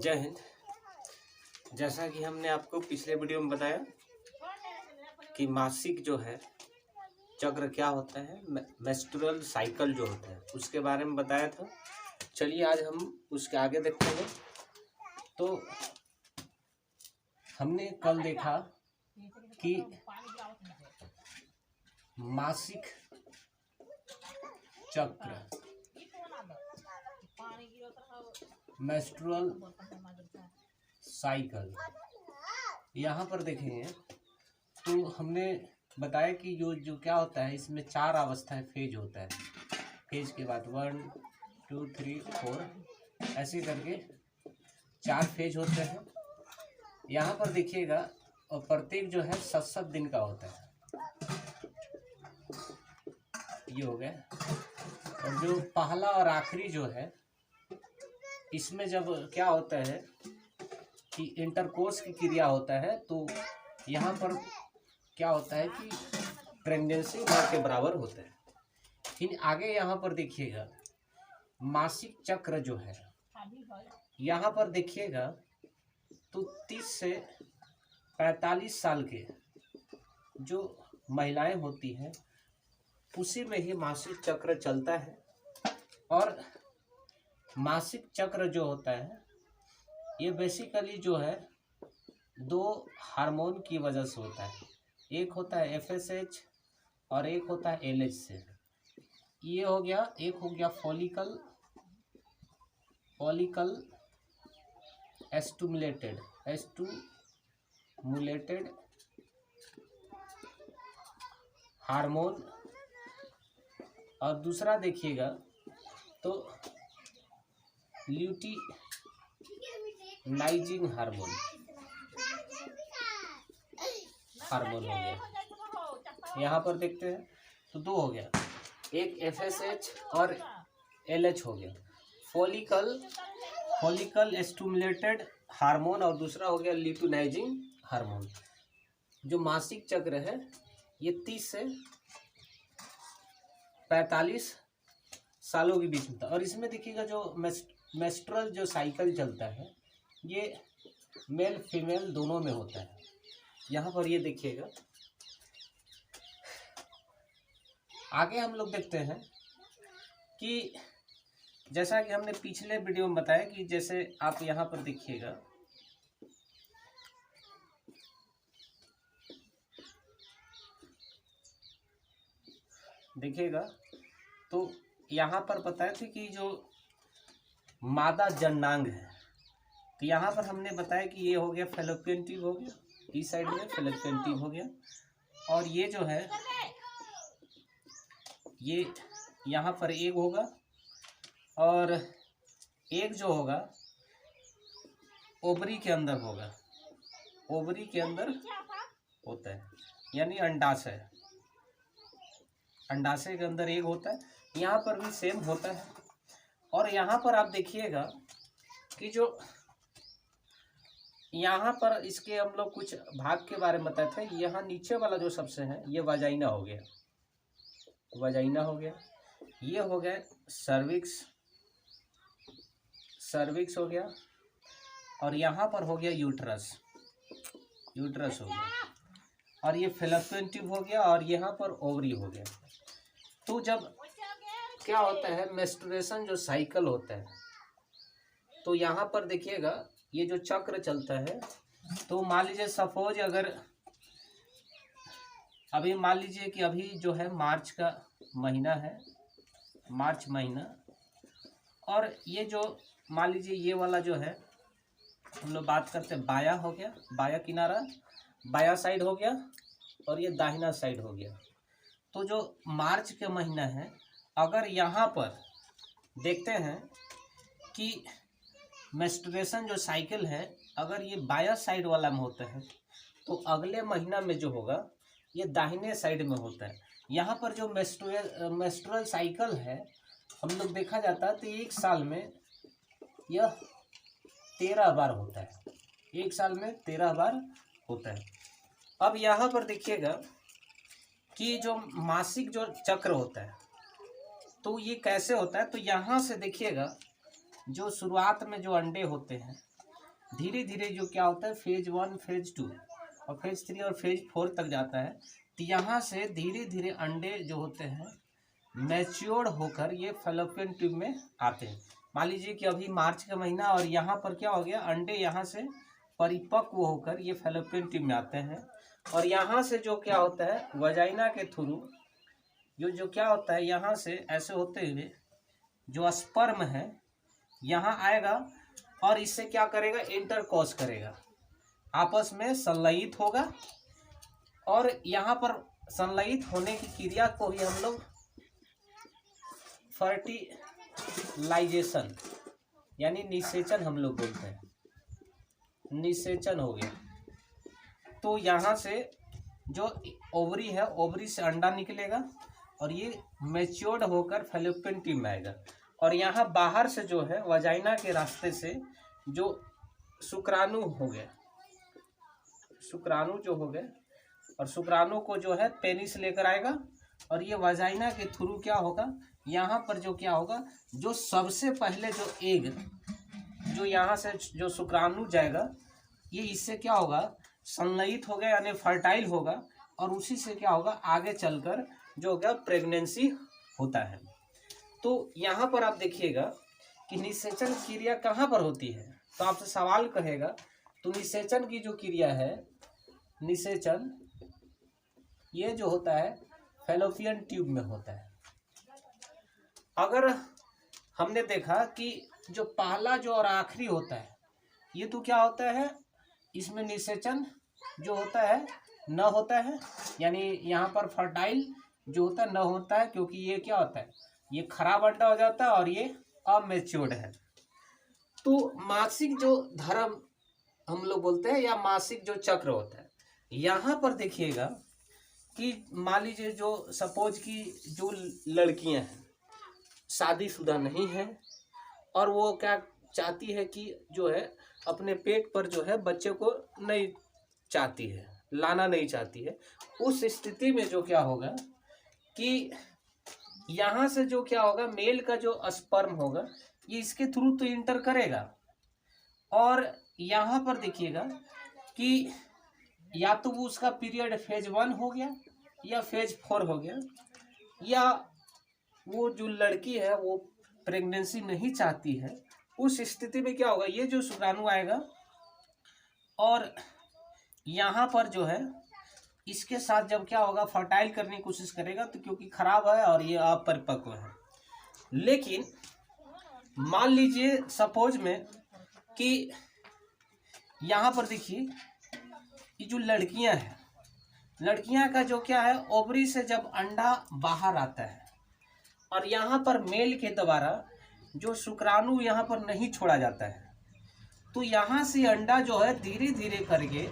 जय हिंद। जैसा कि हमने आपको पिछले वीडियो में बताया कि मासिक जो है चक्र क्या होता है, मेंस्ट्रुअल साइकिल जो होता है उसके बारे में बताया था। चलिए आज हम उसके आगे देखते हैं। तो हमने कल देखा कि मासिक चक्र मेंस्ट्रुअल साइकिल यहाँ पर देखेंगे तो हमने बताया कि जो क्या होता है, इसमें 4 अवस्थाएं फेज होता है। फेज के बाद 1 2 3 4 ऐसे करके 4 फेज होते हैं। यहाँ पर देखिएगा और प्रत्येक जो है 7-7 दिन का होता है। ये हो गया। और जो पहला और आखिरी जो है, इसमें जब क्या होता है कि इंटरकोर्स की क्रिया होता है, तो यहाँ पर क्या होता है कि प्रेगनेंसी माँ के बराबर होता है। फिर आगे यहाँ पर देखिएगा मासिक चक्र जो है, यहाँ पर देखिएगा तो 30 से 45 साल के जो महिलाएं होती हैं उसी में ही मासिक चक्र चलता है। और मासिक चक्र जो होता है ये बेसिकली जो है 2 हार्मोन की वजह से होता है। एक होता है FSH और एक होता है LH से। ये हो गया, एक हो गया फॉलिकल एस्टुमुलेटेड हार्मोन, और दूसरा देखिएगा तो ल्यूटिनाइजिंग हार्मोन हो गया। यहाँ पर देखते हैं तो 2 हो गया, एक FSH और LH हो गया। फॉलिकल एस्टुमुलेटेड हार्मोन और दूसरा हो गया ल्यूटिनाइजिंग हार्मोन। जो मासिक चक्र है ये 30 से 45 सालों के बीच में था। और इसमें देखिएगा जो मेंस्ट्रुअल जो साइकिल चलता है ये मेल फीमेल दोनों में होता है। यहाँ पर ये देखिएगा। आगे हम लोग देखते हैं कि जैसा कि हमने पिछले वीडियो में बताया कि जैसे आप यहाँ पर देखिएगा तो यहाँ पर बताए थे कि जो मादा जननांग है, तो यहाँ पर हमने बताया कि ये हो गया फैलोपियन ट्यूब हो गया, इस साइड में फैलोपियन ट्यूब हो गया। और ये जो है ये यहाँ पर एक होगा और एक जो होगा ओवरी के अंदर होगा, ओवरी के अंदर होता है, यानी अंडाशय के अंदर एक होता है। यहाँ पर भी सेम होता है। और यहाँ पर आप देखिएगा कि जो यहाँ पर इसके हम लोग कुछ भाग के बारे में बताए थे। यहाँ नीचे वाला जो सबसे है ये वाजाइना हो गया, ये हो गया सर्विक्स हो गया, और यहाँ पर हो गया यूट्रस हो गया, और ये फैलोपियन ट्यूब हो गया, और यहाँ पर ओवरी हो गया। तो जब क्या होता है मेंस्ट्रुएशन जो साइकिल होता है, तो यहाँ पर देखिएगा ये जो चक्र चलता है, तो मान लीजिए सपोज अगर अभी मान लीजिए कि अभी जो है मार्च का महीना है, मार्च महीना, और ये जो मान लीजिए ये वाला जो है हम लोग बात करते हैं बाया हो गया, बाया किनारा, बाया साइड हो गया, और ये दाहिना साइड हो गया। तो जो मार्च के महीना है, अगर यहाँ पर देखते हैं कि मेंस्ट्रुएशन जो साइकिल है अगर ये बाया साइड वाला में होता है, तो अगले महीना में जो होगा ये दाहिने साइड में होता है। यहाँ पर जो मेंस्ट्रुअल साइकिल है हम लोग देखा जाता है तो एक साल में यह 13 बार होता है, एक साल में 13 बार होता है। अब यहाँ पर देखिएगा कि जो मासिक जो चक्र होता है तो ये कैसे होता है। तो यहाँ से देखिएगा जो शुरुआत में जो अंडे होते हैं धीरे धीरे जो क्या होता है फेज 1 फेज 2 और फेज 3 और फेज 4 तक जाता है। तो यहाँ से धीरे धीरे अंडे जो होते हैं मैच्योर होकर ये फैलोपियन ट्यूब में आते हैं। मान लीजिए कि अभी मार्च का महीना और यहाँ पर क्या हो गया, अंडे यहाँ से परिपक्व होकर ये फैलोपियन ट्यूब में आते हैं और यहाँ से जो क्या होता है वजाइना के थ्रू जो क्या होता है यहाँ से ऐसे होते हुए जो स्पर्म है यहाँ आएगा और इससे क्या करेगा, इंटरकॉर्स करेगा, आपस में संलयित होगा। और यहाँ पर संलयित होने की क्रिया को ही हम लोग फर्टिलाइजेशन यानी निषेचन हम लोग बोलते हैं, निषेचन हो गया। तो यहाँ से जो ओवरी है, ओवरी से अंडा निकलेगा और ये मैच्योर्ड होकर फैलोपियन ट्यूब में आएगा और यहाँ बाहर से जो है वजाइना के रास्ते से जो शुक्राणु हो गया, शुक्राणु जो हो गए और शुक्राणु को जो है पेनिस लेकर आएगा और ये वजाइना के थ्रू क्या होगा, यहाँ पर जो क्या होगा, जो सबसे पहले जो एग जो यहाँ से जो शुक्राणु जाएगा ये इससे क्या होगा, संलयित हो गया यानी फर्टाइल होगा और उसी से क्या होगा आगे चलकर जो होगा प्रेगनेंसी होता है। तो यहाँ पर आप देखिएगा कि निषेचन क्रिया कहाँ पर होती है, तो आपसे सवाल कहेगा तो निषेचन की जो क्रिया है, निषेचन ये जो होता है फैलोपियन ट्यूब में होता है। अगर हमने देखा कि जो पहला जो और आखिरी होता है ये तो क्या होता है, इसमें निषेचन जो होता है न होता है, यानी यहाँ पर फर्टाइल जो होता है न होता है, क्योंकि ये क्या होता है, ये खराब अंडा हो जाता है और ये अमेच्योर्ड है। तो मासिक जो धर्म हम लोग बोलते हैं या मासिक जो चक्र होता है, यहाँ पर देखिएगा कि मान लीजिए जो सपोज की जो लड़कियां हैं शादीशुदा नहीं है और वो क्या चाहती है कि जो है अपने पेट पर जो है बच्चे को नहीं चाहती है, लाना नहीं चाहती है, उस स्थिति में जो क्या होगा कि यहाँ से जो क्या होगा मेल का जो स्पर्म होगा ये इसके थ्रू तो इंटर करेगा और यहाँ पर देखिएगा कि या तो वो उसका पीरियड फेज 1 हो गया या फेज 4 हो गया, या वो जो लड़की है वो प्रेगनेंसी नहीं चाहती है, उस स्थिति में क्या होगा, ये जो शुक्राणु आएगा और यहाँ पर जो है इसके साथ जब क्या होगा फर्टाइल करने की कोशिश करेगा, तो क्योंकि खराब है और ये अपरिपक्व है। लेकिन मान लीजिए सपोज में कि यहाँ पर देखिए ये जो लड़कियां हैं, लड़कियां का जो क्या है ओवरी से जब अंडा बाहर आता है और यहाँ पर मेल के द्वारा जो शुक्राणु यहाँ पर नहीं छोड़ा जाता है, तो यहाँ से अंडा जो है धीरे धीरे करके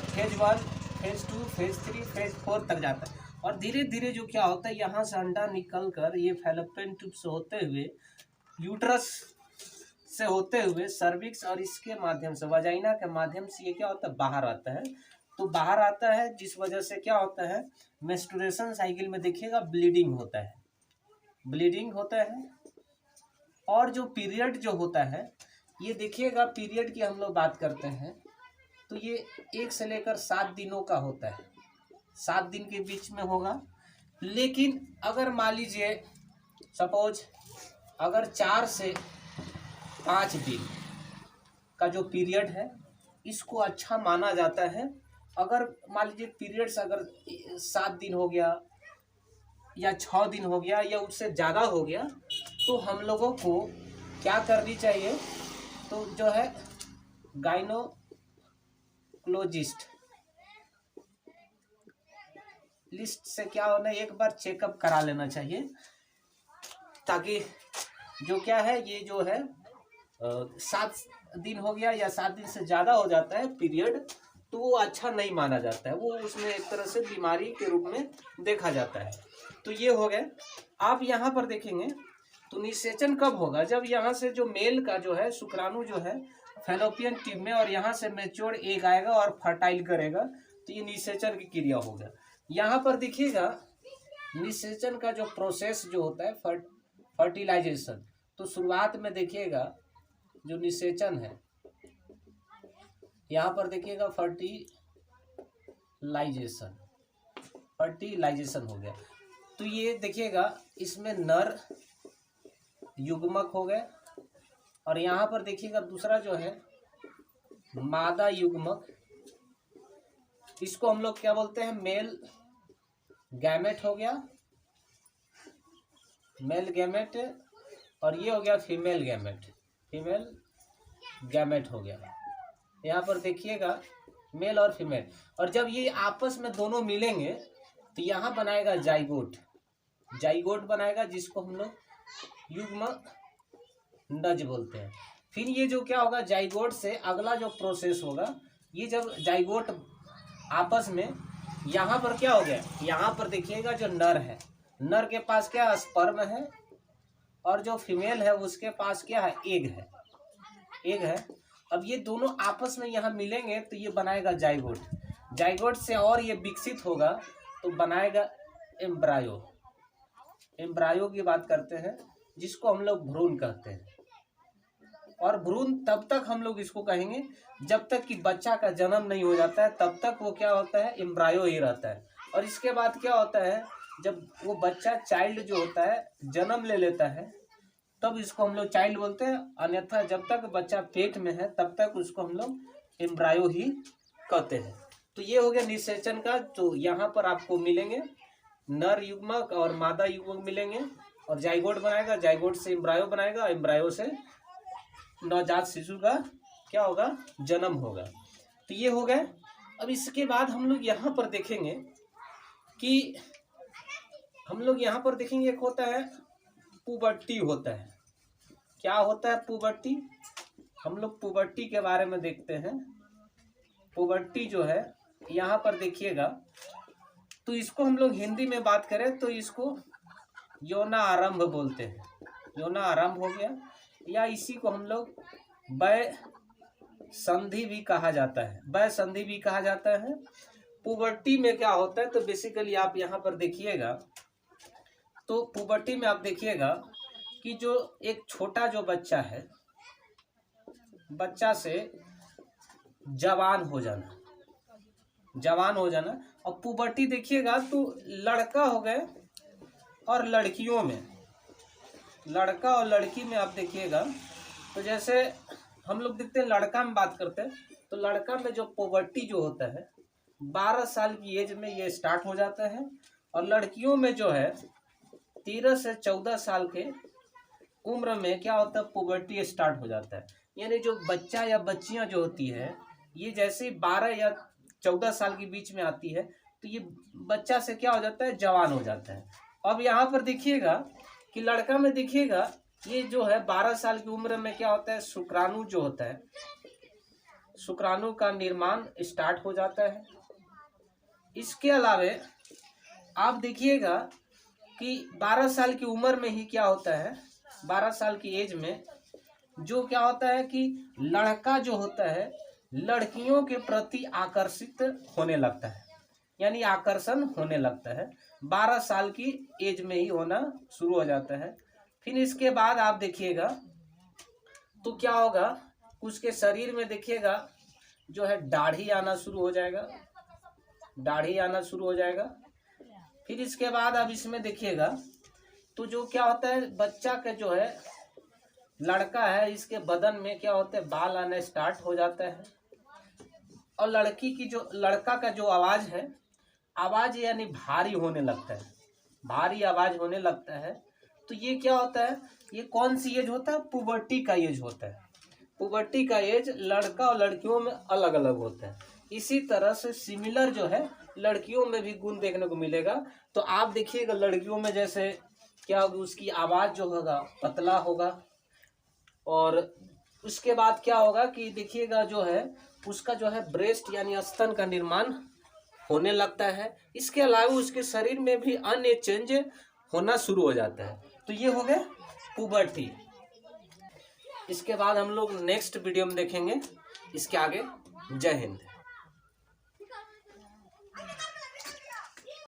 फेज 1 फेज 2 फेज 3 फेज 4 तक जाता है और धीरे धीरे जो क्या होता है यहाँ से अंडा निकल कर ये फैलोपियन ट्यूब से होते हुए यूट्रस से होते हुए सर्विक्स और इसके माध्यम से वजाइना के माध्यम से ये क्या होता है बाहर आता है। तो बाहर आता है जिस वजह से क्या होता है मेंस्ट्रुएशन साइकिल में देखिएगा ब्लीडिंग होता है, ब्लीडिंग होता है। और जो पीरियड जो होता है ये देखिएगा, पीरियड की हम लोग बात करते हैं तो ये 1 से लेकर 7 दिनों का होता है, 7 दिन के बीच में होगा। लेकिन अगर मान लीजिए सपोज अगर 4 से 5 दिन का जो पीरियड है इसको अच्छा माना जाता है। अगर मान लीजिए पीरियड्स अगर 7 दिन हो गया या 6 दिन हो गया या उससे ज़्यादा हो गया तो हम लोगों को क्या करनी चाहिए, तो जो है गाइनोकोलॉजिस्ट लिस्ट से क्या होना एक बार चेकअप करा लेना चाहिए, ताकि जो क्या है ये जो है 7 दिन हो गया या 7 दिन से ज़्यादा हो जाता है पीरियड तो वो अच्छा नहीं माना जाता है, वो उसमें एक तरह से बीमारी के रूप में देखा जाता है। तो ये हो गए। आप यहाँ पर देखेंगे तो निषेचन कब होगा, जब यहाँ से जो मेल का जो है शुक्राणु जो है फैलोपियन ट्यूब में और यहाँ से मैच्योर एग आएगा और फर्टाइल करेगा, तो ये निषेचन की क्रिया होगा। यहाँ पर देखिएगा निषेचन का जो प्रोसेस जो होता है फर्टिलाइजेशन, तो शुरुआत में देखिएगा जो निषेचन है यहाँ पर देखिएगा फर्टिलाइजेशन हो गया। तो ये देखिएगा इसमें नर युग्मक हो गए, और यहाँ पर देखिएगा दूसरा जो है मादा युग्मक, इसको हम लोग क्या बोलते हैं, मेल गैमेट हो गया, मेल गैमेट, और ये हो गया फीमेल गैमेट हो गया। यहाँ पर देखिएगा मेल और फीमेल, और जब ये आपस में दोनों मिलेंगे तो यहाँ बनाएगा जाइगोट बनाएगा, जिसको हम लोग युग्म नज बोलते हैं। फिर ये जो क्या होगा, जाइगोट से अगला जो प्रोसेस होगा, ये जब जाइगोट आपस में, यहाँ पर क्या हो गया, यहाँ पर देखिएगा जो नर है, नर के पास क्या स्पर्म है, और जो फीमेल है उसके पास क्या है, एग है। अब ये दोनों आपस में यहाँ मिलेंगे तो ये बनाएगा जाइगोट से, और ये विकसित होगा तो बनाएगा एम्ब्रायो की बात करते हैं, जिसको हम लोग भ्रूण कहते हैं। और भ्रूण तब तक हम लोग इसको कहेंगे जब तक कि बच्चा का जन्म नहीं हो जाता है, तब तक वो क्या होता है, एम्ब्रायो ही रहता है। और इसके बाद क्या होता है, जब वो बच्चा चाइल्ड जो होता है जन्म ले लेता है, तब इसको हम लोग चाइल्ड बोलते हैं। अन्यथा जब तक बच्चा पेट में है तब तक उसको हम लोग एम्ब्रायो ही कहते हैं। तो ये हो गया निषेचन का। तो यहाँ पर आपको मिलेंगे नर युग्मक और मादा युग्मक मिलेंगे, और जाइगोट बनाएगा, जाइगोट से एम्ब्रायो बनाएगा, एम्ब्रायो से नवजात शिशु का क्या होगा, जन्म होगा। तो ये हो गया। अब इसके बाद हम लोग यहाँ पर देखेंगे कि एक होता है पुबर्टी होता है। क्या होता है पुबर्टी, हम लोग पुबर्टी के बारे में देखते हैं। पुबर्टी जो है यहाँ पर देखिएगा, तो इसको हम लोग हिंदी में बात करें तो इसको यौना आरंभ बोलते हैं। यौना आरंभ हो गया, या इसी को हम लोग वय संधि भी कहा जाता है। पुबर्टी में क्या होता है, तो बेसिकली आप यहाँ पर देखिएगा, तो पुबर्टी में आप देखिएगा कि जो एक छोटा जो बच्चा है, बच्चा से जवान हो जाना। और पुबर्टी देखिएगा तो लड़का हो गए और लड़कियों में, लड़का और लड़की में आप देखिएगा, तो जैसे हम लोग देखते हैं लड़का में बात करते हैं, तो लड़का में जो पुबर्टी जो होता है 12 साल की एज में ये स्टार्ट हो जाता है, और लड़कियों में जो है 13 से 14 साल के उम्र में क्या होता है, पुबर्टी स्टार्ट हो जाता है। यानी जो बच्चा या बच्चियां जो होती है, ये जैसे 12 या 14 साल के बीच में आती है, तो ये बच्चा से क्या हो जाता है, जवान हो जाता है। अब यहाँ पर देखिएगा कि लड़का में देखिएगा, ये जो है 12 साल की उम्र में क्या होता है, शुक्राणु जो होता है, शुक्राणु का निर्माण स्टार्ट हो जाता है। इसके अलावे आप देखिएगा कि 12 साल की उम्र में ही क्या होता है, 12 साल की एज में जो क्या होता है कि लड़का जो होता है लड़कियों के प्रति आकर्षित होने लगता है, यानी आकर्षण होने लगता है। 12 साल की एज में ही होना शुरू हो जाता है। फिर इसके बाद आप देखिएगा तो क्या होगा, उसके शरीर में देखिएगा जो है दाढ़ी आना शुरू हो जाएगा। फिर इसके बाद आप इसमें देखिएगा तो जो क्या होता है, बच्चा का जो है लड़का है, इसके बदन में क्या होता है, बाल आना स्टार्ट हो जाता है। और लड़का का जो आवाज़ है, आवाज़ यानी भारी आवाज़ होने लगता है। तो ये क्या होता है, ये कौन सी एज होता है, पुबर्टी का एज होता है। पुबर्टी का एज लड़का और लड़कियों में अलग अलग होता है। इसी तरह से सिमिलर जो है लड़कियों में भी गुण देखने को मिलेगा। तो आप देखिएगा लड़कियों में जैसे क्या होगा, उसकी आवाज़ जो होगा पतला होगा, और उसके बाद क्या होगा कि देखिएगा जो है उसका जो है ब्रेस्ट यानी स्तन का निर्माण होने लगता है। इसके अलावा उसके शरीर में भी अन्य चेंज होना शुरू हो जाता है। तो ये हो गया पुबर्टी। इसके बाद हम लोग नेक्स्ट वीडियो में देखेंगे इसके आगे। जय हिंद।